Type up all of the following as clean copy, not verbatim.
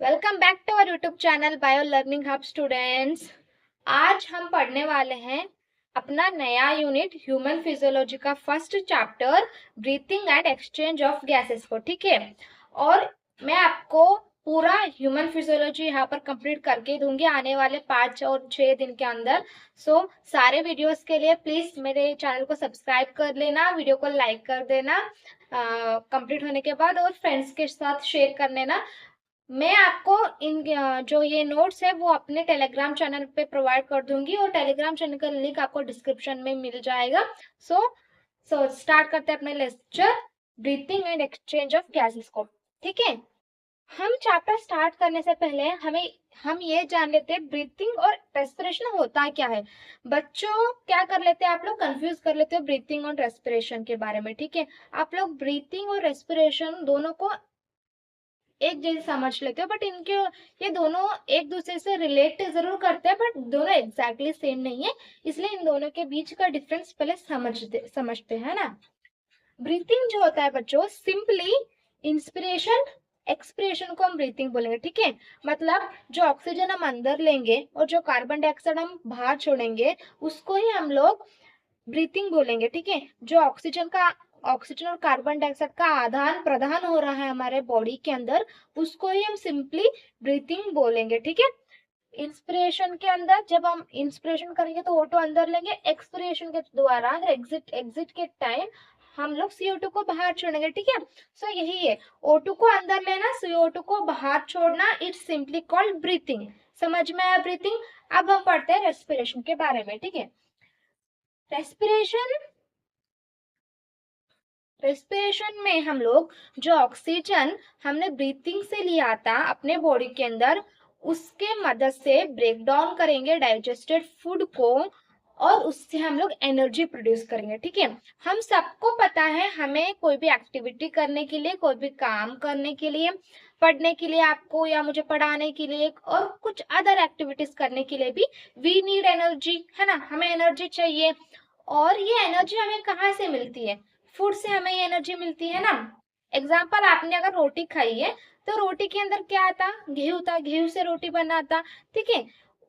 Welcome back to our YouTube channel bio learning hub students. आज हम पढ़ने वाले हैं अपना नया यूनिट ह्यूमन फिजियोलॉजी का first chapter breathing and exchange of gases को। ठीक है, और मैं आपको पूरा ह्यूमन फिजियोलॉजी यहाँ पर कंप्लीट करके दूंगी आने वाले 5 और 6 दिन के अंदर। सारे वीडियोस के लिए प्लीज मेरे चैनल को सब्सक्राइब कर लेना, वीडियो को लाइक कर देना कंप्लीट होने के बाद, और फ्रेंड्स के साथ शेयर कर लेना। मैं आपको इन जो ये नोट्स है वो अपने टेलीग्राम चैनल पे प्रोवाइड कर दूंगी, और टेलीग्राम चैनल का लिंक आपको डिस्क्रिप्शन में मिल जाएगा। सो स्टार्ट करते हैं अपने lecture breathing and exchange of gases को। ठीक है, हम चैप्टर स्टार्ट करने से पहले हम ये जान लेते हैं ब्रीथिंग और रेस्पिरेशन होता क्या है। बच्चों क्या कर लेते हैं, आप लोग कंफ्यूज कर लेते हो ब्रीथिंग और रेस्पिरेशन के बारे में। ठीक है, आप लोग ब्रीथिंग और रेस्पिरेशन दोनों को एक जैसे समझ लेते हो, बट इनके ये दोनों एक दूसरे से रिलेट जरूर करते हैं, बट दोनों एग्जैक्टली सेम नहीं है। इसलिए इन दोनों के बीच का डिफरेंस पहले समझते हैं ना। ब्रीथिंग जो होता है बच्चों, सिंपली इंस्पिरेशन एक्सपिरेशन को हम ब्रीथिंग बोलेंगे। ठीक है, मतलब जो ऑक्सीजन हम अंदर लेंगे और जो कार्बन डाइऑक्साइड हम बाहर छोड़ेंगे उसको ही हम लोग ब्रीथिंग बोलेंगे। ठीक है, जो ऑक्सीजन और कार्बन डाइऑक्साइड का आदान प्रदान हो रहा है हमारे बॉडी के अंदर, उसको ही हम सिंपली ब्रीथिंग बोलेंगे। ठीक है, इंस्पिरेशन के अंदर जब हम इंस्पिरेशन करेंगे तो O2 अंदर लेंगे, एक्सपिरेशन के द्वारा एग्जिट के टाइम हम लोग CO2 को बाहर छोड़ेंगे। ठीक है, यही है, O2 को अंदर लेना, CO2 को बाहर छोड़ना, इट्स सिंपली कॉल्ड ब्रीथिंग। समझ में आया ब्रीथिंग। अब हम पढ़ते हैं रेस्पिरेशन के बारे में। ठीक है, रेस्पिरेशन में हम लोग जो ऑक्सीजन हमने ब्रीथिंग से लिया था अपने बॉडी के अंदर, उसके मदद से ब्रेक डाउन करेंगे डाइजेस्टेड फूड को, और उससे हम लोग एनर्जी प्रोड्यूस करेंगे। ठीक है, हम सबको पता है हमें कोई भी एक्टिविटी करने के लिए, कोई भी काम करने के लिए, पढ़ने के लिए आपको या मुझे पढ़ाने के लिए, और कुछ अदर एक्टिविटीज करने के लिए भी वी नीड एनर्जी, है ना। हमें एनर्जी चाहिए, और ये एनर्जी हमें कहाँ से मिलती है? फूड से हमें ये एनर्जी मिलती है ना। एग्जाम्पल, आपने अगर रोटी खाई है तो रोटी के अंदर क्या आता? गेहूं था, गेहूं से रोटी बना था। ठीक है,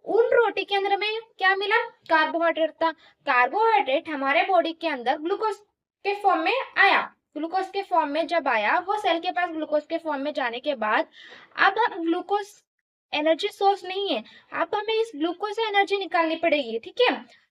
उन रोटी के अंदर में क्या मिला? कार्बोहाइड्रेट था। कार्बोहाइड्रेट हमारे बॉडी के अंदर ग्लूकोज के फॉर्म में आया। ग्लूकोज के फॉर्म में जब आया, वो सेल के पास ग्लूकोज के फॉर्म में जाने के बाद, अब हम ग्लूकोज एनर्जी सोर्स नहीं है, अब हमें इस ग्लूकोज से एनर्जी निकालनी पड़ेगी। ठीक है,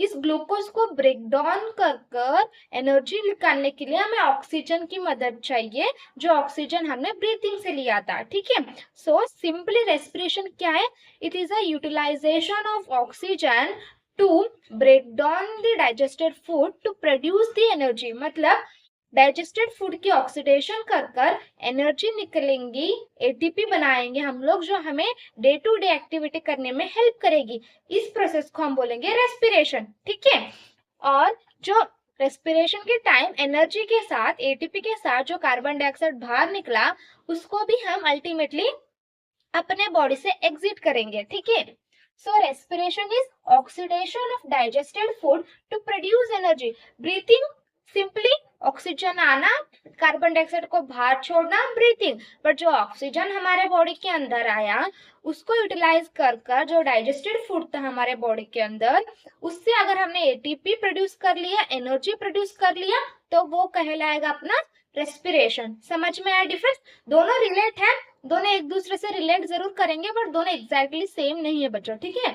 इस ग्लूकोज को ब्रेक डाउन कर एनर्जी निकालने के लिए हमें ऑक्सीजन की मदद चाहिए, जो ऑक्सीजन हमने ब्रीथिंग से लिया था। ठीक है, सिंपली रेस्पिरेशन क्या है? It is a utilization of oxygen to break down the digested food to produce the energy. मतलब डाइजेस्टेड फूड की ऑक्सीडेशन कर एनर्जी निकलेंगी, एटीपी बनाएंगे हम लोग, जो हमें डे टू डे एक्टिविटी करने में हेल्प करेगी। इस प्रोसेस को हम बोलेंगे रेस्पिरेशन। ठीक है, और जो रेस्पिरेशन के टाइम एनर्जी के साथ, एटीपी के साथ जो कार्बन डाइऑक्साइड बाहर निकला, उसको भी हम अल्टीमेटली अपने बॉडी से एग्जिट करेंगे। ठीक है, respiration is oxidation of digested food to produce energy. Breathing simply oxygen आना, कार्बन डाइऑक्साइड को बाहर छोड़ना, ब्रीथिंग। बट जो ऑक्सीजन हमारे बॉडी के अंदर आया, उसको यूटिलाइज कर जो डाइजेस्टेड फूड था हमारे बॉडी के अंदर, उससे अगर हमने एटीपी प्रोड्यूस कर लिया, एनर्जी प्रोड्यूस कर लिया, तो वो कहलाएगा अपना रेस्पिरेशन। समझ में आया डिफरेंस? दोनों रिलेट है, दोनों एक दूसरे से रिलेट जरूर करेंगे, बट दोनों एग्जैक्टली सेम नहीं है बच्चों। ठीक है,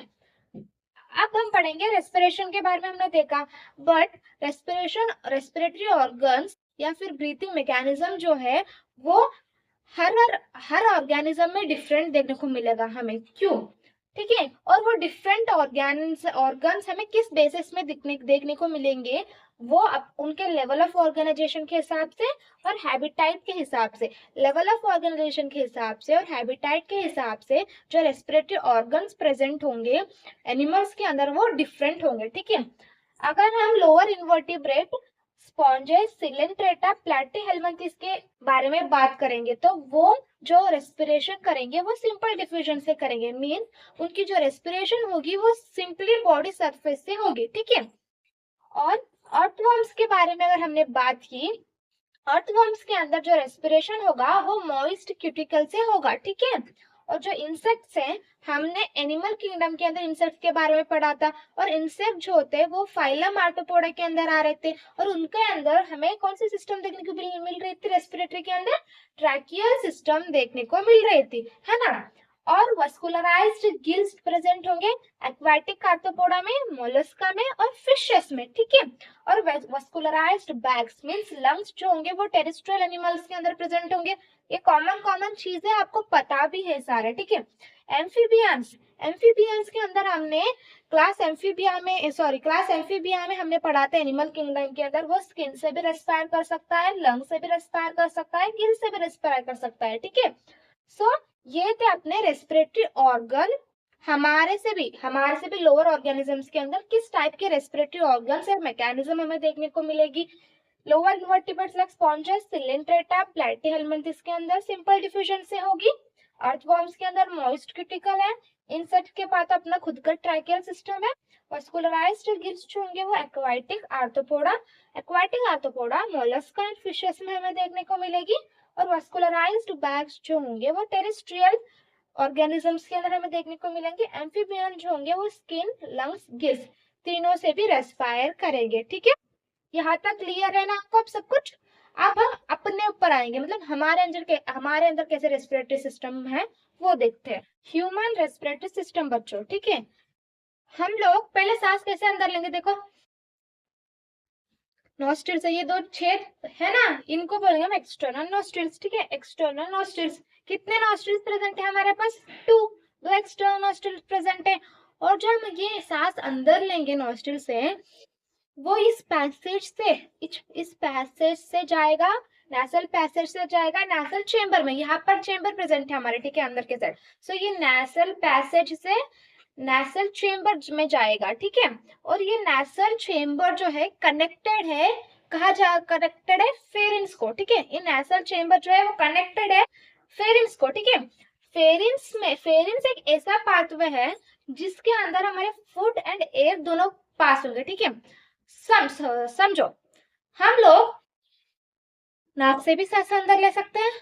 अब हम पढ़ेंगे रेस्पिरेशन के बारे में। हमने देखा, बट रेस्पिरेटरी ऑर्गन्स या फिर ब्रीथिंग मैकेनिज्म जो है, वो हर ऑर्गेनिज्म में डिफरेंट देखने को मिलेगा हमें। क्यों? ठीक है, और वो डिफरेंट ऑर्गन्स हमें किस बेसिस में देखने को मिलेंगे? वो उनके लेवल ऑफ ऑर्गेनाइजेशन के हिसाब से और हैबिटाइट के हिसाब से। लेवल ऑफ ऑर्गेनाइजेशन के हिसाब से और हैबिटाइट के हिसाब से जो रेस्पिरेटरी ऑर्गन्स प्रेजेंट होंगे एनिमल्स के अंदर, वो डिफरेंट होंगे। ठीक है, अगर हम lower invertebrate, sponges, coelenterata, platyhelminthes के बारे में बात करेंगे, तो वो जो रेस्पिरेशन करेंगे वो सिंपल डिफ्यूजन से करेंगे। मीन उनकी जो रेस्पिरेशन होगी वो सिंपली बॉडी सरफेस से होगी। ठीक है, और अर्थवर्म्स के बारे में अगर हमने बात की, अर्थवर्म्स के अंदर जो रेस्पिरेशन होगा वो मॉइस्ट क्यूटिकल से होगा, ठीक है। और जो इंसेक्ट्स हैं, हमने एनिमल किंगडम के अंदर इंसेक्ट्स के बारे में पढ़ा था, और इंसेक्ट जो होते हैं वो फाइलम आर्थ्रोपोडा के अंदर आ रहे थे, और उनके अंदर हमें कौन सी सिस्टम देखने को मिल रही थी, रेस्पिरेटरी के अंदर ट्रैकियल सिस्टम देखने को मिल रही थी, है ना। और वस्कुलराइज्ड गिल्स प्रेजेंट होंगे एक्वाटिक आर्थ्रोपोडा में, मोलस्का में और फिशेस में, ठीक है। और वस्कुलराइज्ड बैग्स मींस लंग्स जो होंगे वो टेरेस्ट्रियल एनिमल्स के अंदर प्रेजेंट होंगे। ये कॉमन चीजें आपको पता भी है सारे, ठीक है। एम्फीबियंस, एम्फीबियंस के अंदर हमने क्लास एम्फीबिया में हमने पढ़ा था एनिमल किंगडम के अंदर, वो स्किन से भी रेस्पायर कर सकता है, लंग से भी रेस्पायर कर सकता है, गिल से भी रेस्पायर कर सकता है, ठीक है। सो ये थे अपने रेस्पिरेटरी ऑर्गन। हमारे से भी लोअर ऑर्गेनिजम्स के अंदर किस टाइप के रेस्पिरेटरी ऑर्गन्स या मैकेनिज्म हमें देखने को मिलेगी। Lower invertebrates like sponges, coelenterata, platyhelminthes के अंदर सिंपल डिफ्यूजन से होगी। अर्थवर्म्स के अंदर मॉइस्ट क्यूटिकल है। इंसेक्ट के पास अपना खुद का ट्रैकियल सिस्टम है। वस्कुलराइज्ड गिल्स जो होंगे वो aquatic arthropoda, Mollusca and fishes में हमें देखने को मिलेगी। और वस्कुलराइज्ड बैग्स जो होंगे वो टेरेस्ट्रियल ऑर्गेनिजम्स के अंदर हमें देखने को मिलेंगे। एम्फीबियन जो होंगे वो स्किन, लंग्स, गिल्स तीनों से भी रेस्पायर करेंगे, ठीक है। यहाँ तक क्लियर है ना आपको अब सब कुछ। अब हम अपने ऊपर आएंगे, मतलब हमारे अंदर कैसे रेस्पिरेटरी सिस्टम है वो देखते हैं। ह्यूमन रेस्पिरेटरी सिस्टम बच्चों, ठीक है। हम लोग पहले सांस कैसे अंदर लेंगे, देखो नोस्ट्रिल्स है, ये दो छेद है ना, इनको बोलेंगे हम एक्सटर्नल नोस्ट्रिल्स, ठीक है। एक्सटर्नल नोस्ट्रिल्स, कितने नोस्ट्रिल्स प्रेजेंट है हमारे पास, दो एक्सटर्नल नोस्ट्रिल्स प्रेजेंट है। और जब हम ये सांस अंदर लेंगे नोस्ट्रिल से, वो इस पैसेज से जाएगा, नेसल पैसेज से जाएगा नेसल चेंबर में। यहाँ पर चेंबर प्रेजेंट है हमारे, ठीक है, अंदर के साइड। सो ये नेसल पैसेज से नेसल चेंबर में जाएगा, ठीक है। और ये नेसल चेंबर जो है कनेक्टेड है, कनेक्टेड है फेरिंग्स को, ठीक है। ये नेसल चेंबर जो है वो कनेक्टेड है फेरिंग्स को, ठीक है। फेरिंग्स एक ऐसा पाथवे है जिसके अंदर हमारे फूड एंड एयर दोनों पास होंगे, ठीक है। समझो, हम लोग नाक से भी सांस अंदर ले सकते हैं,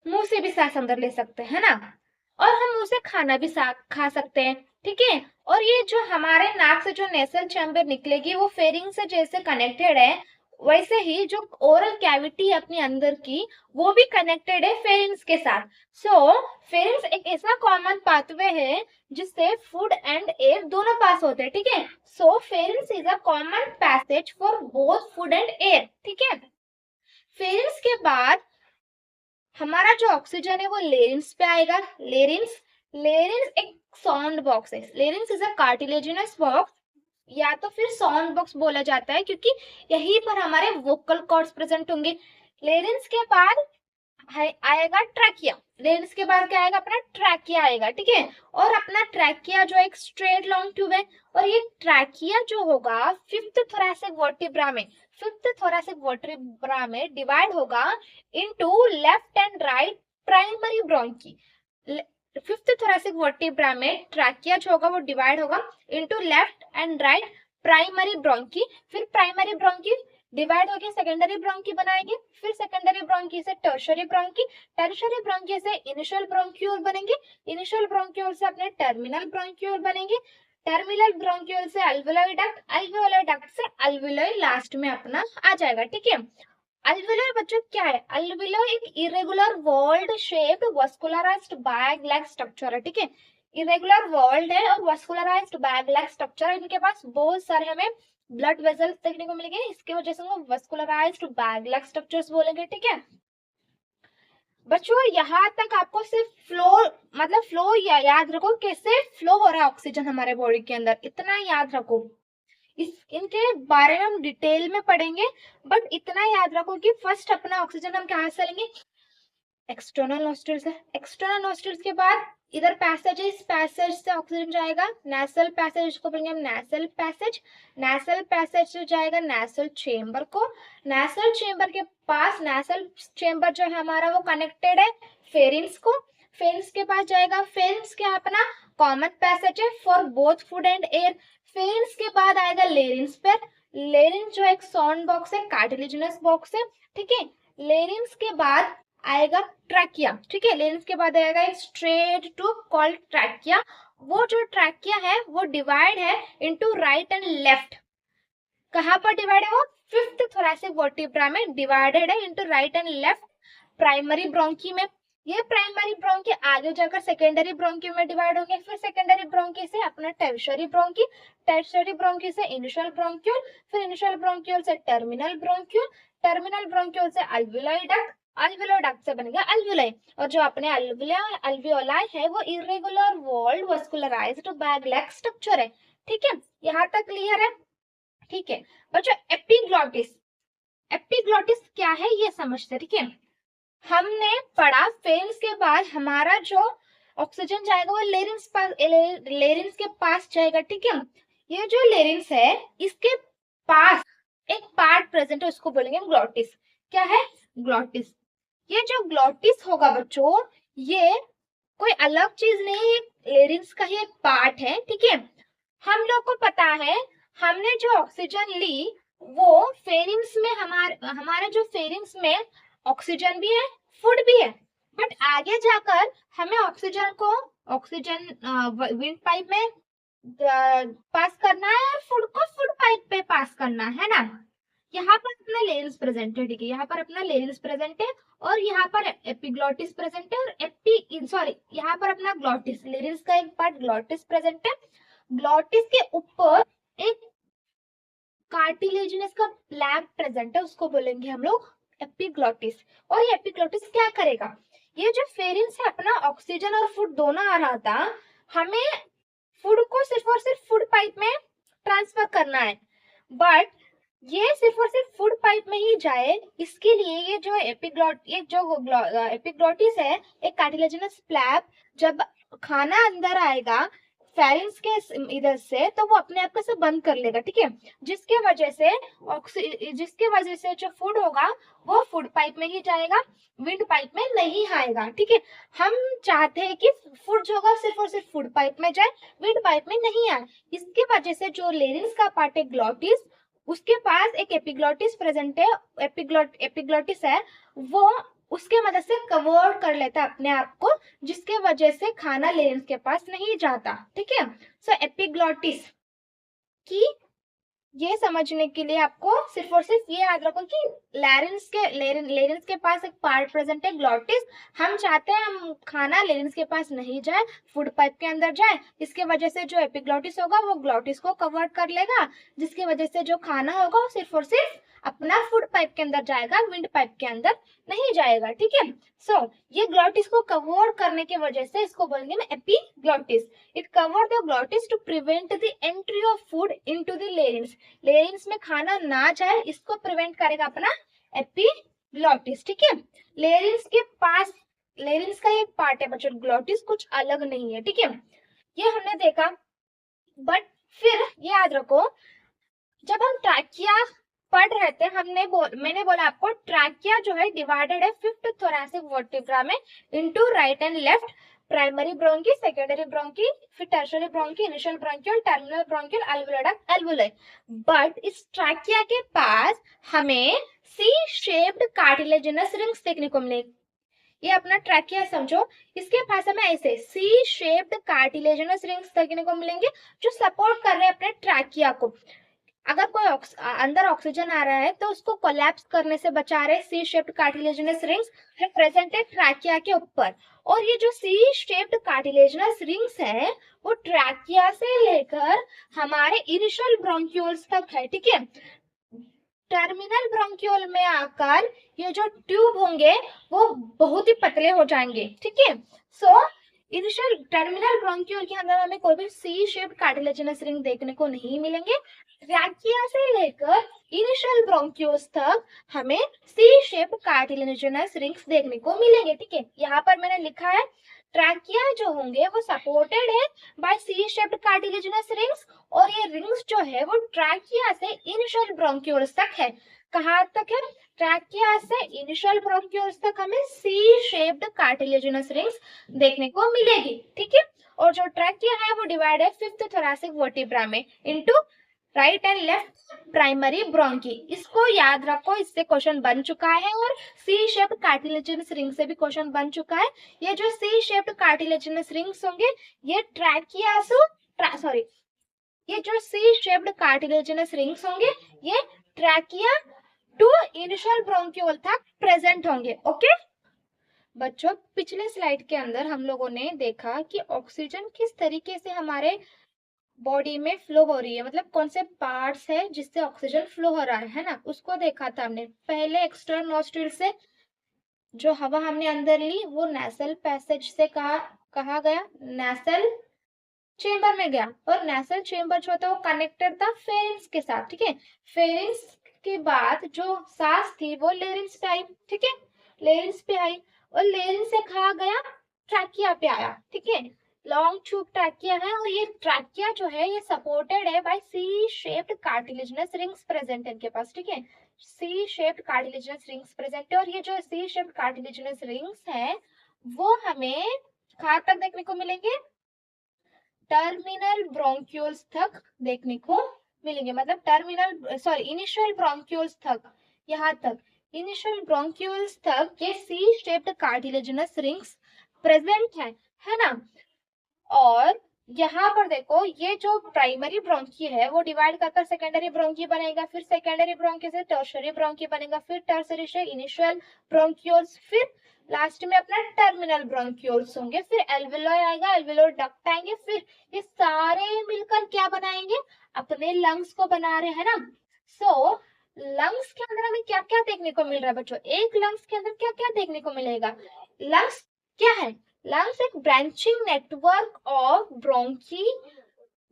मुंह से भी सांस अंदर ले सकते हैं, है ना। और हम मुंह से खाना भी खा सकते हैं, ठीक है। और ये जो हमारे नाक से जो नेसल चैम्बर निकलेगी वो फेरिंग से जैसे कनेक्टेड है, वैसे ही जो ओरल कैविटी है अपने अंदर की वो भी कनेक्टेड है फेरिंग्स के साथ। सो फेरिंग्स एक ऐसा कॉमन पाथवे है जिससे फूड एंड एयर दोनों पास होते हैं, ठीक है। So pharynx is a common passage for both food and air, ठीक है। फेरिंग्स के बाद हमारा जो ऑक्सीजन है वो लेरिंग्स पे आएगा। लेरिंग्स एक साउंड बॉक्स है। Larynx is a cartilaginous box, या तो फिर साउंड बॉक्स बोला जाता है, क्योंकि यहीं पर हमारे वोकल कॉर्ड्स प्रेजेंट होंगे। लेरिंग्स के बाद आएगा ट्रैकिया। लेरिंग्स के बाद क्या आएगा, अपना ट्रैकिया आएगा, ठीक है। और अपना ट्रैकिया जो एक स्ट्रेट लॉन्ग ट्यूब है, और ये ट्रैकिया जो होगा फिफ्थ थोरैसिक वर्टिब्रा में डिवाइड होगा into left and right primary bronchi. Fifth thoracic vertebra में ट्रैकिया जो होगा वो डिवाइड होगा into left and right primary bronchi. फिर प्राइमरी ब्रोंकी डिवाइड होकर सेकेंडरी ब्रोंकी बनाएंगे, फिर सेकेंडरी ब्रोंकी से टर्शियरी ब्रोंकी से इनिशियल ब्रोंक्यूल बनेंगे, इनिशियल ब्रोंक्यूल से अपने टर्मिनल ब्रोंक्यूल बनेंगे, टर्मिनल ब्रोंक्यूल से अल्वेओलाई डक्ट से अल्वेओलाई लास्ट में अपना आ जाएगा, ठीक है। अल्वेओलाई बच्चों क्या है, अल्वेओलाई एक irregular walled shaped vascularized bag like structure है, ठीक है। इरेगुलर वॉल्ड है और वस्कुलराइज्ड बैग लाइक स्ट्रक्चर है। इनके पास बहुत सारे हमें ब्लड वेसल्स देखने को मिलेंगे, इसके वजह से हम वस्कुलराइज्ड बैग लाइक स्ट्रक्चर्स बोलेंगे, ठीक है। बच्चों यहाँ तक आपको सिर्फ फ्लो याद रखो, कैसे फ्लो हो रहा है ऑक्सीजन हमारे बॉडी के अंदर, इतना याद रखो। इनके बारे में हम डिटेल में पढ़ेंगे, बट इतना याद रखो कि फर्स्ट अपना ऑक्सीजन हम कहाँ से लेंगे, एक्सटर्नल नोस्ट्रिल्स है। एक्सटर्नल नोस्ट्रिल्स के बाद इधर पैसेज है, इस पैसेज से ऑक्सीजन जाएगा नेसल पैसेज को बोलेंगे हम नेसल पैसेज से जाएगा नेसल चेंबर को। नेसल चेंबर के पास नेसल चेंबर जो है हमारा वो कनेक्टेड है फेरिंग्स को। फेरिंग्स के पास जाएगा, फेरिंग्स क्या अपना कॉमन पैसेज है for both food and air. Pharynx के बाद आएगा लेरिंग्स पे, लेरिंस जो एक साउंड बॉक्स है, कार्टिलेजिनस बॉक्स है, ठीक है। लेरिंस के बाद आएगा ट्रैकिया, ठीक है। लेरिंस के बाद आएगा एक स्ट्रेट टू कॉल्ड ट्रैकिया। वो जो ट्रैकिया है वो डिवाइड है इनटू राइट एंड लेफ्ट। कहाँ पर डिवाइड है वो? फिफ्थ थोरैसिक वर्टिब्रा में डिवाइडेड है into right and left primary bronchi में। ये प्राइमरी ब्रोंकी आगे जाकर सेकेंडरी ब्रोंकी में डिवाइड होंगे, फिर सेकेंडरी ब्रोंकी से अपना टर्शियरी ब्रोंकी, टर्शियरी ब्रोंकी से इनिशियल ब्रोंक्यूल, फिर इनिशियल ब्रोंक्यूल से टर्मिनल ब्रोंक्यूल, टर्मिनल ब्रोंक्यूल से अल्वियोलाई डक्ट, अल्वियोलाई डक्ट से बनेगा अल्वियोलाई। और जो अपने अल्वियोलाई है वो irregular walled vascularized bag like structure है, ठीक है। यहाँ तक क्लियर है, ठीक है। बच्चों एपिग्लॉटिस, एपिग्लॉटिस क्या है ये समझते, ठीक है। हमने पढ़ा फेरिंक्स के बाद हमारा जो ऑक्सीजन जाएगा वो लेरिंग्स के पास जाएगा, ठीक है। ये जो लेरिंग्स है इसके पास एक पार्ट प्रेजेंट है, उसको बोलेंगे ग्लॉटिस। क्या है? ग्लॉटिस। ये जो ग्लॉटिस होगा बच्चों, ये कोई अलग चीज नहीं है, लेरिंग्स का ही एक पार्ट है, ठीक है। हम लोग को पता है हमने जो ऑक्सीजन ली वो फेरिंग्स में हमारे जो फेरिंग्स में ऑक्सीजन भी है, फूड भी है, बट आगे जाकर हमें ऑक्सीजन विंड पाइप में पास करना है और फूड को फूड पाइप पे पास करना है ना। यहाँ पर अपना लेरिंग्स प्रेजेंट है, ठीक है। यहाँ पर अपना लेरिंग्स प्रेजेंट है और यहाँ पर एपिग्लॉटिस प्रेजेंट है और यहाँ पर अपना ग्लॉटिस, लेरिंग्स का एक पार्ट ग्लॉटिस प्रेजेंट है। ग्लॉटिस के ऊपर एक कार्टिलेजिनस का प्लैग प्रेजेंट है, उसको बोलेंगे हम लोग एपिग्लॉटिस। और ये एपिग्लॉटिस क्या करेगा? ये जो फेरिंग्स है अपना ऑक्सीजन और फूड दोनों आ रहा था, हमें फूड को सिर्फ और सिर्फ फूड पाइप में ट्रांसफर करना है, बट ये सिर्फ और सिर्फ फूड पाइप में ही जाए इसके लिए ये जो एपिग्लॉटिस है एक कार्टिलेजिनस फ्लैप, जब खाना अंदर आएगा फेरिंग्स के इधर से तो वो अपने आप से बंद कर लेगा, ठीक है। जिसके वजह से जो फूड होगा वो फूड पाइप में ही जाएगा, विंड पाइप में नहीं आएगा, ठीक है। हम चाहते हैं कि फूड जो होगा सिर्फ और सिर्फ फूड पाइप में जाए, विंड पाइप में नहीं आए। इसकी वजह से जो लेरिंग्स का पार्ट है ग्लॉटिस, उसके पास एक एपिग्लॉटिस प्रेजेंट है, एपिग्लॉटिस है वो उसके मदद से कवर कर लेता है अपने आप को, जिसके वजह से खाना लेरिंग्स के पास नहीं जाता, ठीक है। सो एपिग्लॉटिस की ये समझने के लिए आपको सिर्फ और सिर्फ ये याद रखो कि लेरिंग्स के पास एक पार्ट प्रेजेंट है ग्लॉटिस। हम चाहते हैं हम खाना लेरिंग्स के पास नहीं जाए, फूड पाइप के अंदर जाए, इसके वजह से जो एपिग्लॉटिस होगा वो ग्लॉटिस को कवर कर लेगा, जिसकी वजह से जो खाना होगा वो सिर्फ और सिर्फ अपना फूड पाइप के अंदर जाएगा, विंड पाइप के अंदर नहीं जाएगा, ठीक है। सो ये ग्लॉटिस को कवर करने की वजह से इसको बोलेंगे ना epiglottis. It cover the glottis to prevent the entry of food into the larynx. Larynx में खाना ना जाए इसको प्रिवेंट करेगा अपना एपिग्लॉटिस, ठीक है। लेरिंग्स के पास लेरिंग्स का एक पार्ट है बच्चों, ग्लॉटिस कुछ अलग नहीं है, ठीक है। ये हमने देखा, बट फिर ये याद रखो जब हम ट्रैकिया पढ़ रहे थे मैंने बोला आपको ट्रैकिया जो है डिवाइडेड है फिफ्थ थोरैसिक वर्टिब्रा में into right and left primary bronchi, secondary bronchi, फिर tertiary bronchi, initial bronchiole, terminal bronchiole, alveoli duct, alveoli. But इस ट्रैकिया के पास हमें सी शेप्ड कार्टिलेजिनस रिंग्स देखने को मिलेगी। ये अपना ट्रैकिया समझो, इसके पास हमें ऐसे सी शेप्ड कार्टिलेजिनस रिंग्स देखने को मिलेंगे जो सपोर्ट कर रहे हैं अपने ट्रैकिया को। अगर कोई अंदर ऑक्सीजन आ रहा है तो उसको कोलैप्स करने से बचा रहे सी शेप्ड कार्टिलेजिनस रिंग्स जो प्रेजेंट है ट्रैकिया के ऊपर। और ये जो सी शेप्ड कार्टिलेजिनस रिंग्स है वो ट्रैकिया से लेकर हमारे इनिशियल ब्रोंक्यूल्स तक है, ठीक है। टर्मिनल ब्रोंक्यूल में आकर ये जो ट्यूब होंगे वो बहुत ही पतले हो जाएंगे, ठीक है। सो इनिशियल टर्मिनल ब्रोंक्यूल के अंदर हमें कोई भी सी शेप्ड कार्टिलेजिनस रिंग देखने को नहीं मिलेंगे। ट्रैकिया से लेकर इनिशियल ब्रोंक्यूल्स तक हमें सी शेप्ड कार्टिलेजिनस रिंग्स देखने को मिलेंगे, ठीक है। यहाँ पर मैंने लिखा है ट्रैकिया जो होंगे वो सपोर्टेड है by C shaped cartilaginous rings, और ये रिंग्स जो है वो ट्रैकिया से इनिशियल ब्रोंक्यूल्स तक है। कहाँ तक है? ट्रैकिया से इनिशियल ब्रोंक्यूल्स तक हमें सी शेप्ड कार्टिलेजिनस रिंग्स देखने को मिलेगी, ठीक है। और जो ट्रैकिया है वो डिवाइड है फिफ्थ थोरैसिक वर्टिब्रा में into right and left primary bronchi. इसको याद रखो, इससे क्वेश्चन बन चुका है। और सी शेप्ड कार्टिलेजिनस रिंग से भी क्वेश्चन बन चुका है। ये जो सी शेप्ड कार्टिलेजिनस रिंग्स होंगे ये सॉरी, ये जो सी शेप्ड कार्टिलेजिनस रिंग्स होंगे ये ट्रैकिया टू इनिशियल ब्रोंक्यूल तक प्रेजेंट होंगे। ओके बच्चों, पिछले स्लाइड के अंदर हम लोगों ने देखा कि ऑक्सीजन किस तरीके से हमारे बॉडी में फ्लो हो रही है, मतलब कौन से पार्ट्स है जिससे ऑक्सीजन फ्लो हो रहा है ना, उसको देखा था हमने। पहले एक्सटर्नल नॉस्ट्रिल से जो हवा हमने अंदर ली वो नेसल पैसेज से कहा गया, नेसल चेंबर में गया। और नेसल चेंबर जो था वो कनेक्टेड था फेरिंग्स के साथ, ठीक है। फेरिंग्स के बाद जो सांस थी वो लेरिंग्स पे आई, ठीक है, लेरिंग्स पे आई। और लेरिंग्स से कहा गया ट्रैकिया पे आया, ठीक है। लॉन्ग ट्यूब ट्रैकिया है और ये ट्रैकिया जो है ये सपोर्टेड है by C shaped cartilaginous rings present है इनके पास, ठीक है। C shaped cartilaginous rings present है। और ये जो सी शेप्ड कार्टिलेजिनस रिंग्स है वो हमें कहाँ तक देखने को मिलेंगे, टर्मिनल ब्रोंक्यूल्स तक देखने को मिलेंगे। मतलब इनिशियल ब्रोंक्यूल्स तक, यहाँ तक इनिशियल ब्रोंक्यूल्स तक ये C shaped cartilaginous rings present है ना। और यहाँ पर देखो ये जो प्राइमरी ब्रोंकी है वो डिवाइड कर सेकेंडरी ब्रोंकी बनेगा, फिर सेकेंडरी ब्रोंकी से टर्शियरी ब्रोंकी बनेगा, फिर टर्शियरी से इनिशियल ब्रोंक्यूल्स, फिर लास्ट में अपना टर्मिनल ब्रोंक्यूल्स होंगे, फिर एल्वियोलाई आएगा, एल्वियोलर डक्ट आएंगे, फिर ये सारे मिलकर क्या बनाएंगे, अपने लंग्स को बना रहे हैं ना। सो लंग्स के अंदर हमें क्या क्या देखने को मिल रहा है बच्चों, एक लंग्स के अंदर क्या क्या देखने को मिलेगा। लंग्स क्या है, लंग्स एक branching network of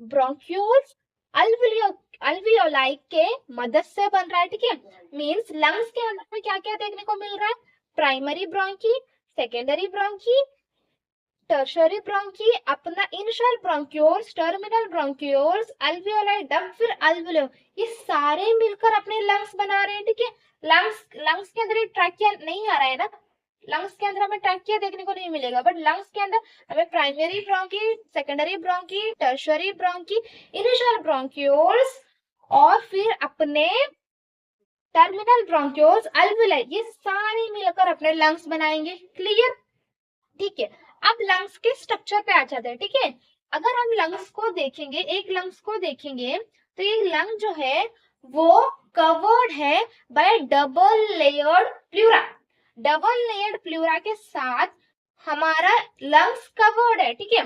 bronchioles alveoli के मदद से बन रहा है, ठीक है। मींस लंग्स के अंदर में क्या क्या देखने को मिल रहा है, primary bronchi, secondary bronchi, tertiary bronchi, अपना initial bronchioles, terminal bronchioles, alveoli duct, फिर अल्वियो, ये सारे मिलकर अपने लंग्स बना रहे हैं, ठीक है। लंग्स के अंदर ट्रैकिया नहीं आ रहा है ना, लंग्स के अंदर हमें ट्रैकिया देखने को नहीं मिलेगा, बट लंग्स के अंदर हमें primary bronchi, secondary bronchi, tertiary bronchi, initial bronchioles और फिर अपने टर्मिनल ब्रोंक्यूल्स, अल्वियोलाई, ये सारे मिलकर अपने लंग्स बनाएंगे। क्लियर, ठीक है। अब लंग्स के स्ट्रक्चर पे आ जाते हैं, ठीक है। अगर हम लंग्स को देखेंगे, एक लंग्स को देखेंगे तो ये लंग जो है वो कवर्ड है bye double layered pleura. Double layered pleura के साथ हमारा लंग्स कवर्ड है, ठीक है।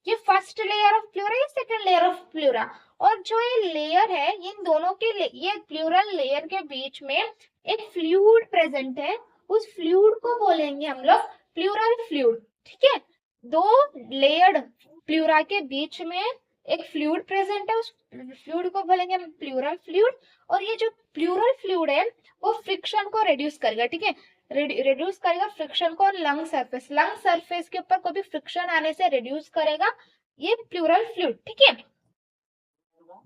ये फर्स्ट लेयर ऑफ प्लूरा, ये सेकंड लेयर ऑफ प्लूरा। और जो ये लेयर है इन दोनों के ये प्लूरल लेयर के बीच में एक फ्लूइड प्रेजेंट है, उस फ्लूइड को बोलेंगे हम लोग प्लूरल फ्लूइड, ठीक है। दो लेयर्ड प्लूरा के बीच में एक फ्लूइड प्रेजेंट है, उस फ्लूइड को बोलेंगे हम प्लूरल फ्लूइड। और ये जो प्लूरल फ्लूइड है वो फ्रिक्शन को रिड्यूस करेगा, ठीक है, रिड्यूस करेगा फ्रिक्शन को। लंग सरफेस के ऊपर कोई भी फ्रिक्शन आने से रिड्यूस करेगा ये प्लूरल फ्लूइड, ठीक है।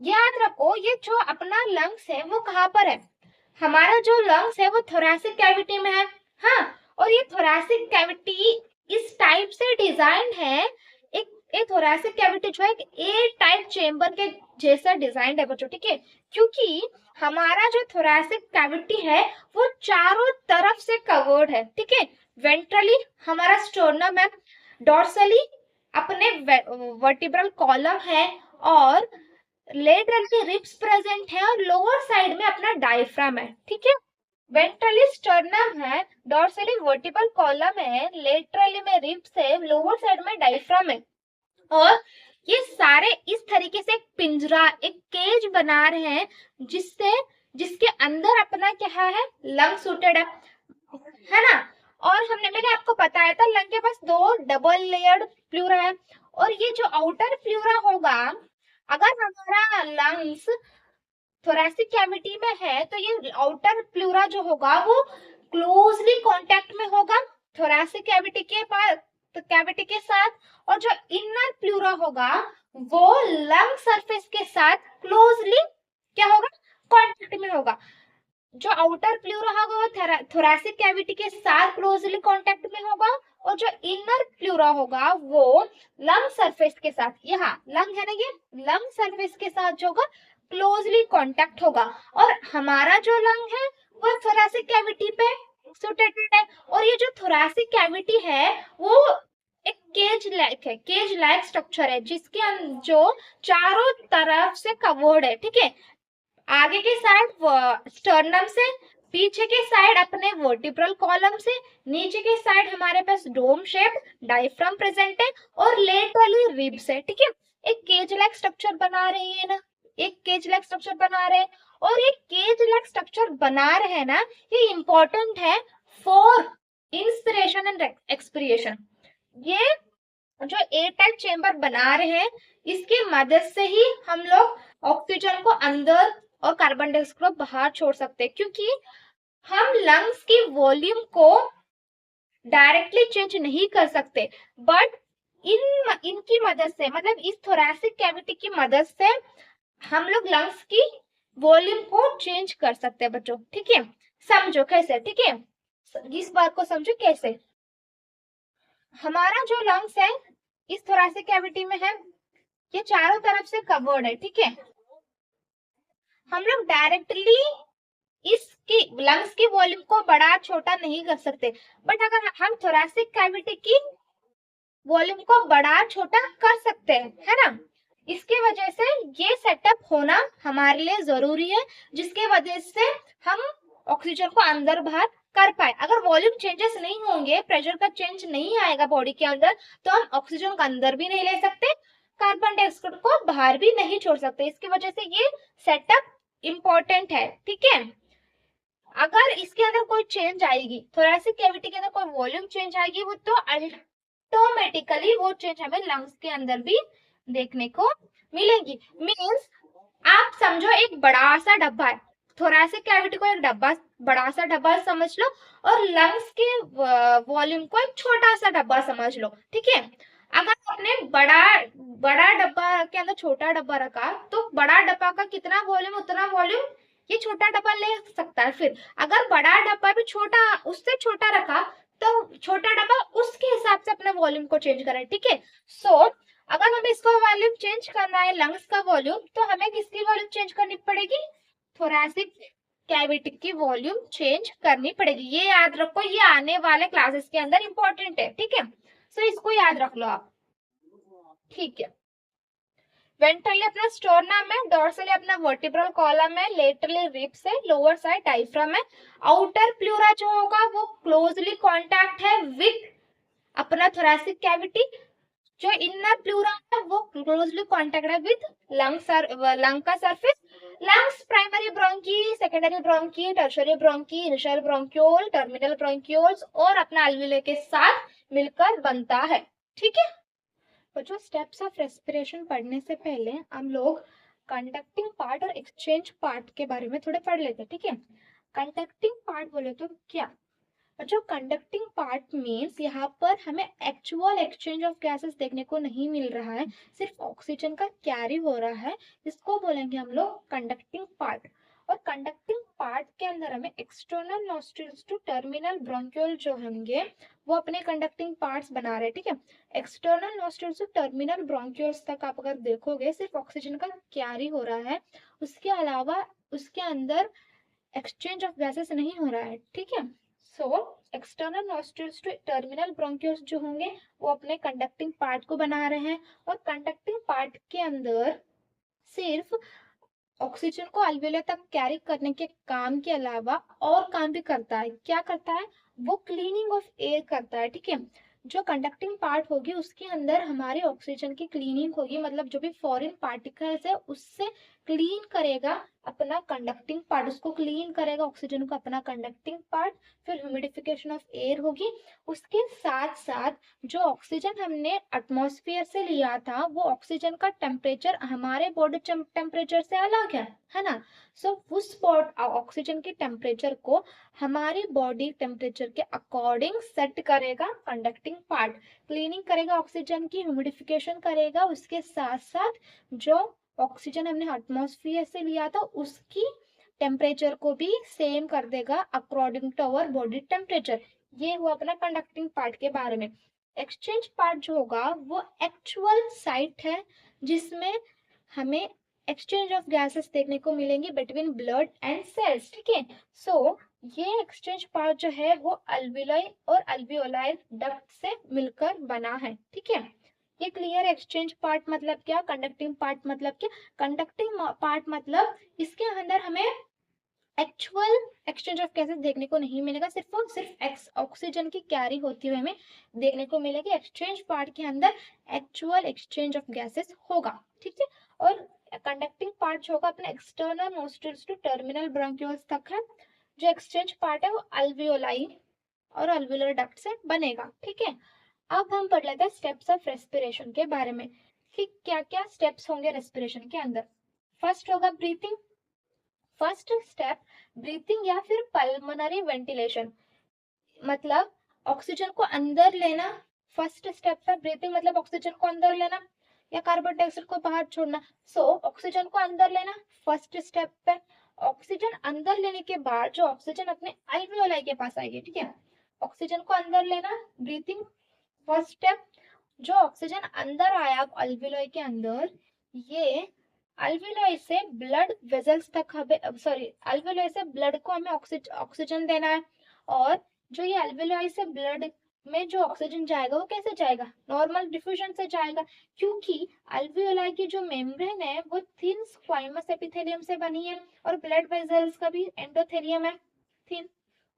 याद रखो ये जो अपना लंग्स है वो कहाँ पर है, हमारा जो लंग्स है वो थोरैसिक कैविटी में है, हाँ। और ये थोरैसिक कैविटी इस टाइप से डिजाइन है, एक थोरैसिक कैविटी जो है एक ए टाइप चेंबर के जैसा डिजाइन है बच्चों, ठीक है। क्योंकि हमारा जो थोरैसिक कैविटी है वो चारों तरफ से कवर्ड है, ठीक है। वेंट्रली हमारा स्टर्नम है, डॉर्सली अपने वर्टिब्रल कॉलम है, और लेटरली रिब्स प्रेजेंट है, और लोअर साइड में अपना डायफ्राम है, ठीक है। वेंट्रली स्टर्नम है, डॉर्सली वर्टिब्रल कॉलम है, लेटरली में रिब्स है, लोअर साइड में डायफ्राम है। और ये सारे इस तरीके से एक पिंजरा, एक केज बना रहे हैं जिसके अंदर अपना क्या है, लंग सूटेड है ना। और मैंने आपको बताया था लंग के पास दो डबल लेयर्ड प्लूरा है। और ये जो आउटर प्लूरा होगा, अगर हमारा लंग्स थोरैसिक कैविटी में है तो ये आउटर प्लूरा जो होगा वो क्लोजली कांटेक्ट में होगा थोरैसिक कैविटी के साथ, और जो इनर प्लूरा होगा वो लंग सरफेस के साथ क्लोजली क्या होगा, कांटेक्ट में होगा। जो आउटर प्लूरा होगा वो थोरैसिक कैविटी के साथ क्लोजली कांटेक्ट में होगा, और जो इनर प्लूरा होगा वो लंग सरफेस के साथ, यहाँ लंग है ना, ये लंग सरफेस के साथ जो होगा क्लोजली कांटेक्ट होगा, और हमारा जो लंग है वो थोरेसिक कैविटी पे सिचुएटेड है, और ये जो थोरेसिक कैविटी है वो एक केज लाइक स्ट्रक्चर है जिसके जो चारों तरफ से कवर्ड है, ठीक है। आगे के साइड स्टर्नम से, पीछे के साइड अपने वर्टिब्रल कॉलम से, नीचे के साइड हमारे पास डोम शेप डायफ्राम प्रेजेंट है, और लेटरली रिब्स है, ठीक है। एक केज लाइक स्ट्रक्चर बना रही है ना, एक केज लाइक स्ट्रक्चर बना रहे हैं, और ये केज लाइक स्ट्रक्चर बना रहे हैं ना, ये इंपॉर्टेंट है फॉर इंस्पिरेशन एंड एक्सपिरेशन। ये जो एयर टाइट चेम्बर बना रहे हैं इसकी मदद से ही हम लोग ऑक्सीजन को अंदर और कार्बन डाइऑक्साइड को बाहर छोड़ सकते हैं, क्योंकि हम लंग्स की वॉल्यूम को डायरेक्टली चेंज नहीं कर सकते, बट इनकी मदद से, मतलब इस थोरेसिक कैविटी की मदद से हम लोग लंग्स की वॉल्यूम को चेंज कर सकते हैं बच्चों, ठीक है। समझो कैसे, ठीक है, इस बात को समझो कैसे। हमारा जो लंग्स है इस थोरेसिक कैविटी में है, ये चारों तरफ से कवर्ड है, ठीक है। हम लोग डायरेक्टली इसकी लंग्स की वॉल्यूम को बड़ा छोटा नहीं कर सकते, बट अगर हम थोरेसिक कैविटी की वॉल्यूम को बड़ा छोटा कर सकते हैं, है ना। इसके वजह से ये सेटअप होना हमारे लिए जरूरी है, जिसके वजह से हम ऑक्सीजन को अंदर बाहर कर पाए। अगर वॉल्यूम चेंजेस नहीं होंगे, प्रेशर का चेंज नहीं आएगा बॉडी के अंदर, तो हम ऑक्सीजन को अंदर भी नहीं ले सकते, कार्बन डाइऑक्साइड को बाहर भी नहीं छोड़ सकते। इसकी वजह से ये सेटअप इंपॉर्टेंट है, ठीक है। अगर इसके अंदर कोई चेंज आएगी, थोरेसिक कैविटी के अंदर कोई वॉल्यूम चेंज आएगी, वो तो ऑटोमेटिकली वो चेंज हमें लंग्स के अंदर भी देखने को मिलेगी। मींस आप समझो एक बड़ा सा डब्बा है, थोरेसिक कैविटी को एक डब्बा, बड़ा सा डब्बा समझ लो, और लंग्स के वॉल्यूम को एक छोटा सा डब्बा समझ लो, ठीक है। अगर आपने बड़ा डब्बा के अंदर छोटा डब्बा रखा, तो बड़ा डब्बा का कितना वॉल्यूम उतना वॉल्यूम ये छोटा डब्बा ले सकता है। फिर अगर बड़ा डब्बा भी छोटा, उससे छोटा रखा, तो छोटा डब्बा उसके हिसाब से अपने वॉल्यूम को चेंज करे, ठीक है। सो अगर हमें इसका वॉल्यूम चेंज करना है, लंग्स का वॉल्यूम, तो हमें किसकी वॉल्यूम चेंज करनी पड़ेगी, थोरेसिक कैविटी की वॉल्यूम चेंज करनी पड़ेगी। ये याद रखो, ये आने वाले क्लासेस के अंदर इंपॉर्टेंट है, ठीक है। सो इसको याद रख लो आप, ठीक है। वेंट्रली अपना स्टर्नम है, डोर्सली अपना वर्टिब्रल कॉलम है, लेटरली रिब्स है, लोअर साइड डायफ्राम है, आउटर प्लूरा जो होगा वो क्लोजली कांटेक्ट है विद अपना थोरेसिक कैविटी, जो इनर प्लूरा है वो क्लोजली कांटेक्ट है विद लंग का surface. Lungs primary bronchi, secondary bronchi, tertiary bronchi, initial bronchiole, terminal bronchioles और अपना अल्वियोले के साथ मिलकर बनता है, ठीक है। बच्चों स्टेप्स ऑफ रेस्पिरेशन पढ़ने से पहले हम लोग कंडक्टिंग पार्ट और एक्सचेंज पार्ट के बारे में थोड़े पढ़ लेते हैं, ठीक है। कंडक्टिंग पार्ट बोले तो क्या, जो कंडक्टिंग पार्ट मीन्स यहाँ पर हमें एक्चुअल एक्सचेंज ऑफ गैसेस देखने को नहीं मिल रहा है, सिर्फ ऑक्सीजन का कैरी हो रहा है, इसको बोलेंगे हम लोग कंडक्टिंग पार्ट। और कंडक्टिंग पार्ट के अंदर हमें external nostrils to terminal bronchiole जो होंगे वो अपने कंडक्टिंग पार्ट्स बना रहे हैं, ठीक है। External nostrils to terminal bronchioles तक आप अगर देखोगे सिर्फ ऑक्सीजन का कैरी हो रहा है, उसके अलावा उसके अंदर एक्सचेंज ऑफ गैसेस नहीं हो रहा है, ठीक है। So external nostrils to terminal bronchioles जो होंगे वो अपने कंडक्टिंग पार्ट को बना रहे हैं, और कंडक्टिंग पार्ट के अंदर सिर्फ ऑक्सीजन को अल्वेओले तक कैरी करने के काम के अलावा और काम भी करता है। क्या करता है, वो क्लीनिंग ऑफ एयर करता है, ठीक है। जो कंडक्टिंग पार्ट होगी उसके अंदर हमारे ऑक्सीजन की क्लीनिंग होगी, मतलब जो भी फॉरेन पार्टिकल्स है उससे क्लीन करेगा अपना कंडक्टिंग पार्ट, उसको क्लीन करेगा ऑक्सीजन को अपना कंडक्टिंग पार्ट। फिर ह्यूमिडिफिकेशन ऑफ एयर होगी, उसके साथ साथ जो ऑक्सीजन हमने एटमॉस्फेयर से लिया था वो ऑक्सीजन का टेम्परेचर हमारे बॉडी टेम्परेचर से अलग है ना। सो उस ऑक्सीजन के टेम्परेचर को हमारी बॉडी टेम्परेचर के अकॉर्डिंग सेट करेगा कंडक्टिंग पार्ट, क्लीनिंग करेगा ऑक्सीजन की, ह्यूमिडिफिकेशन करेगा, उसके साथ साथ जो ऑक्सीजन हमने एटमॉस्फेयर से लिया था उसकी टेम्परेचर को भी सेम कर देगा according to our body temperature. ये हुआ अपना कंडक्टिंग पार्ट के बारे में। एक्सचेंज पार्ट जो होगा वो एक्चुअल साइट है जिसमें हमें एक्सचेंज ऑफ गैसेस देखने को मिलेंगे बिटवीन ब्लड एंड सेल्स, ठीक है। सो ये एक्सचेंज पार्ट जो है वो अल्विलाई और अल्वियोलाई डक्ट से मिलकर बना है, ठीक है। ये क्लियर। एक्सचेंज पार्ट मतलब क्या, कंडक्टिंग पार्ट मतलब क्या। कंडक्टिंग पार्ट मतलब इसके अंदर हमें एक्चुअल एक्सचेंज ऑफ गैसेस देखने को नहीं मिलेगा, सिर्फ और सिर्फ ऑक्सीजन की कैरी होती हुई हमें देखने को मिलेगी। एक्सचेंज पार्ट के अंदर एक्चुअल एक्सचेंज ऑफ गैसेस होगा, ठीक है। और कंडक्टिंग पार्ट जो होगा अपने external nostrils to terminal bronchioles तक है। जो एक्सचेंज पार्ट है वो अल्वियोलाई और अल्वियोलर डक्ट से बनेगा, ठीक है। अब हम पढ़ लेते हैं स्टेप्स ऑफ रेस्पिरेशन के बारे में कि क्या क्या स्टेप्स होंगे रेस्पिरेशन के अंदर। फर्स्ट होगा ब्रीथिंग। फर्स्ट स्टेप ब्रीथिंग या फिर पल्मोनरी वेंटिलेशन, मतलब ऑक्सीजन को अंदर लेना। फर्स्ट स्टेप है ब्रीथिंग, मतलब ऑक्सीजन को अंदर लेना या कार्बन डाइऑक्साइड को बाहर छोड़ना। सो ऑक्सीजन को अंदर लेना फर्स्ट स्टेप पे। ऑक्सीजन अंदर लेने के बाद जो ऑक्सीजन अपने अल्वियोलाई के पास आएगी, ठीक है। ऑक्सीजन को अंदर लेना, ब्रीथिंग फर्स्ट स्टेप। जो ऑक्सीजन अंदर आया अल्वियोलाई के अंदर, ये अल्वियोलाई से ब्लड वेजल्स तक हमें, सॉरी, अल्वियोलाई से ब्लड को हमें ऑक्सीजन देना है। और जो ये अल्वियोलाई से ब्लड में जो ऑक्सीजन जाएगा वो कैसे जाएगा, नॉर्मल डिफ्यूजन से जाएगा, क्योंकि अल्वियोलाई की जो मेम्ब्रेन है वो थिन स्क्वाइमस एपिथेलियम से बनी है और ब्लड वेजल्स का भी एंडोथेलियम है, थिन।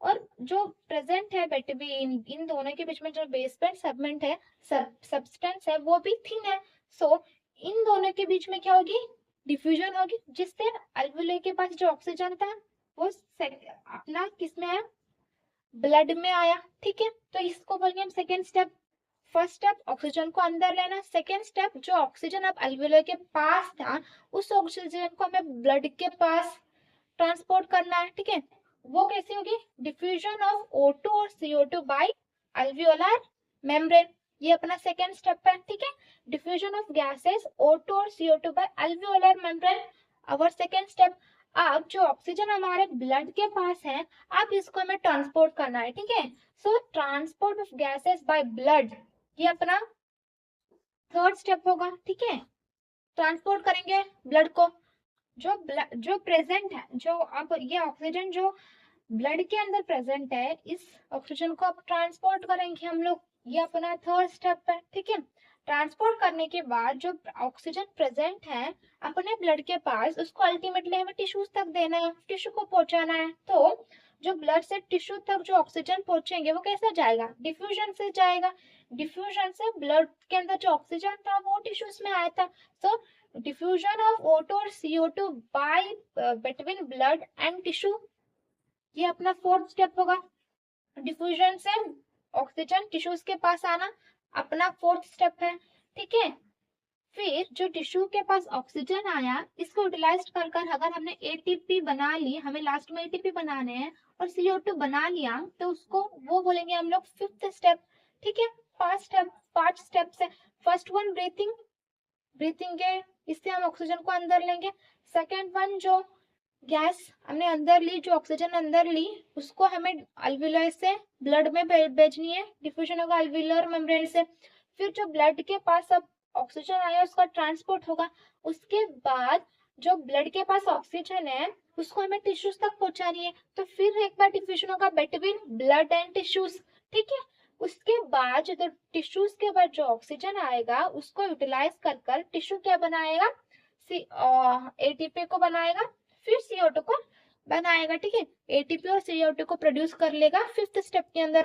और जो प्रेजेंट है बिटवीन इन दोनों के बीच में जो बेसमेंट सबमेंट है, सब्सटेंस है, वो भी थिन है। सो इन दोनों के बीच में क्या होगी, डिफ्यूजन होगी, जिससे अल्वियोलाई के पास जो ऑक्सीजन था वो अपना किस में है, ब्लड में आया, ठीक है। तो इसको बोलेंगे हम second step. First step oxygen को अंदर लेना, सेकेंड स्टेप जो ऑक्सीजन अब अल्वियोलाई के पास था उस ऑक्सीजन को हमें ब्लड के पास ट्रांसपोर्ट करना है, ठीक है। वो कैसे होगी, डिफ्यूजन ऑफ O2 और CO2 बाय अल्वियोलर मेम्ब्रेन, ये अपना सेकेंड स्टेप है, ठीक है। डिफ्यूजन ऑफ गैसेस O2 और CO2 by alveolar membrane, our second step. अब जो ऑक्सीजन हमारे ब्लड के पास है, अब इसको हमें ट्रांसपोर्ट करना है, ठीक है। सो transport of gases by blood, ये अपना थर्ड स्टेप होगा, ठीक है। ट्रांसपोर्ट करेंगे ब्लड को, जो प्रेजेंट है, जो अब ये ऑक्सीजन जो ब्लड के अंदर प्रेजेंट है, इस ऑक्सीजन को अब ट्रांसपोर्ट करेंगे हम लोग, ये अपना थर्ड स्टेप है, ठीक है। ट्रांसपोर्ट करने के बाद जो ऑक्सीजन प्रेजेंट है अपने ब्लड के पास, उसको अल्टीमेटली हमें टिश्यूज तक देना है, टिश्यू को पहुंचाना है। तो जो ब्लड से टिश्यू तक जो ऑक्सीजन पहुंचेंगे वो कैसे जाएगा, डिफ्यूजन से जाएगा। डिफ्यूजन से ब्लड के अंदर जो ऑक्सीजन था वो टिश्यूज में आया था। तो डिफ्यूजन ऑफ O2 और CO2 by between blood and tissue, ये अपना फोर्थ स्टेप होगा। डिफ्यूजन से ऑक्सीजन टिश्यूज के पास आना अपना फोर्थ स्टेप है, ठीक है। फिर जो टिश्यू के पास ऑक्सीजन आया, इसको यूटिलाइज कर कर अगर हमने ATP बना ली, हमें लास्ट में ATP बनाने हैं, और CO2 बना लिया, तो उसको वो बोलेंगे हम लोग फिफ्थ स्टेप, ठीक है। पांच स्टेप है। फर्स्ट वन ब्रीथिंग, ब्रीथिंग के इससे हम ऑक्सीजन को अंदर लेंगे। सेकेंड वन जो गैस हमने अंदर ली, जो ऑक्सीजन अंदर ली, उसको हमें अल्वियोलाई से ब्लड में भेजनी है, डिफ्यूजन होगा अल्वियोलर मेम्ब्रेन से। फिर जो ब्लड के पास अब ऑक्सीजन आया उसका ट्रांसपोर्ट होगा। उसके बाद जो ब्लड के पास ऑक्सीजन है उसको हमें टिश्यूज तक पहुंचानी है, तो फिर एक बार डिफ्यूजन होगा बिटवीन ब्लड एंड टिश्यूज, ठीक है। उसके बाद जो टिश्यूज के बाद जो ऑक्सीजन आएगा उसको यूटिलाइज कर कर टिश्यू क्या बनाएगा, ATP को बनाएगा, फिर CO2 को बनाएगा, ठीक है। ATP और CO2 को प्रोड्यूस कर लेगा फिफ्थ स्टेप के अंदर।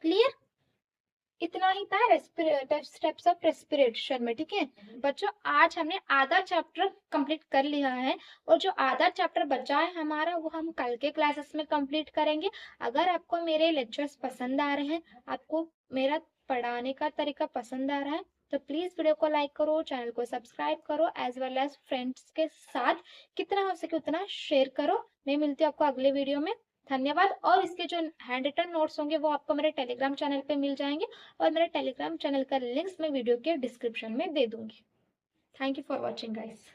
क्लियर, इतना ही था स्टेप्स ऑफ रेस्पिरेशन में, ठीक है। बच्चों आज हमने आधा चैप्टर कंप्लीट कर लिया है, और जो आधा चैप्टर बचा है हमारा वो हम कल के क्लासेस में कंप्लीट करेंगे। अगर आपको मेरे लेक्चर्स पसंद आ रहे हैं, आपको मेरा पढ़ाने का तरीका पसंद आ रहा है, तो प्लीज वीडियो को लाइक करो, चैनल को सब्सक्राइब करो, एज वेल एज फ्रेंड्स के साथ कितना हो सके उतना शेयर करो। मैं मिलती हूँ आपको अगले वीडियो में। धन्यवाद। और इसके जो हैंड रिटन नोट्स होंगे वो आपको मेरे टेलीग्राम चैनल पे मिल जाएंगे, और मेरे टेलीग्राम चैनल का लिंक्स मैं वीडियो के डिस्क्रिप्शन में दे दूंगी। Thank you for watching guys.